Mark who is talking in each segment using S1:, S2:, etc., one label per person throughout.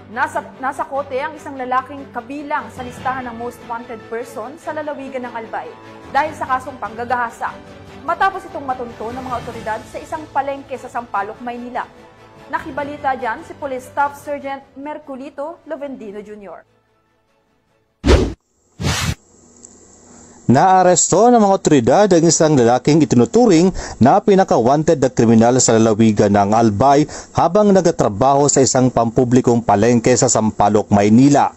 S1: Nasa kote ang isang lalaking kabilang sa listahan ng most wanted person sa lalawigan ng Albay dahil sa kasong panggagahasa. Matapos itong matunto ng mga otoridad sa isang palengke sa Sampaloc, Maynila. Nakibalita dyan si Police Staff Sergeant Merculito Lovendino Jr.
S2: Naaresto ng mga otoridad ang isang lalaking itinuturing na pinaka-wanted na kriminal sa lalawigan ng Albay habang nagatrabaho sa isang pampublikong palengke sa Sampaloc, Maynila.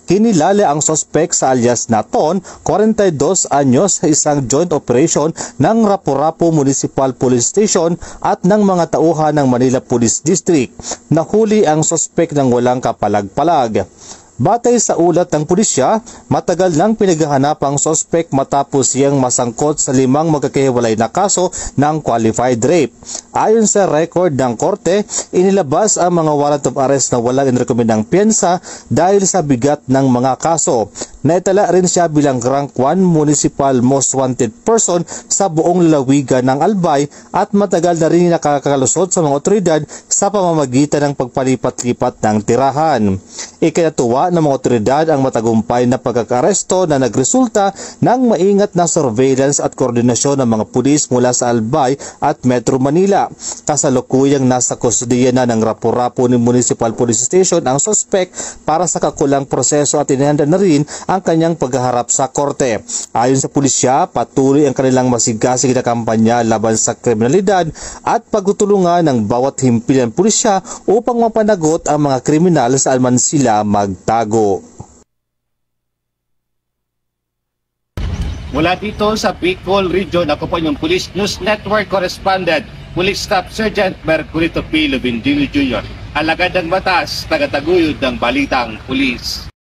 S2: Kinilala ang sospek sa alias na Ton, 42 anyos, sa isang joint operation ng Rapu-Rapu Municipal Police Station at ng mga tauhan ng Manila Police District. Nahuli ang sospek ng walang kapalag-palag. Batay sa ulat ng pulisya, matagal nang pinaghahanap ang sospek matapos siyang masangkot sa 5 magkakahiwalay na kaso ng qualified rape. Ayon sa record ng korte, inilabas ang mga warrant of arrest na walang inirekomendang piyensa dahil sa bigat ng mga kaso. Naitala rin siya bilang rank 1 municipal most wanted person sa buong lalawigan ng Albay at matagal na rin nakakalusot sa mga otoridad sa pamamagitan ng pagpalipat-lipat ng tirahan. Ikinatuwa ng mga otoridad ang matagumpay na pagkakaresto na nagresulta ng maingat na surveillance at koordinasyon ng mga pulis mula sa Albay at Metro Manila. Kasalukuyang nasa kustudiya na ng Rapu-Rapu Municipal Police Station ang sospek para sa kakulang proseso at inihanda na rin ang kanyang paghaharap sa korte. Ayon sa pulisya, patuloy ang kanilang masigasig na kampanya laban sa kriminalidad at pagtutulungan ng bawat himpilan pulisya upang mapanagot ang mga kriminal saan man sila magtago.
S3: Mula dito sa Bicol Region, ako po yung Police News Network Correspondent, Police Staff Sergeant Merculito P. Lovendino Jr. Alagad ng batas, tagataguyod ng balitang pulis.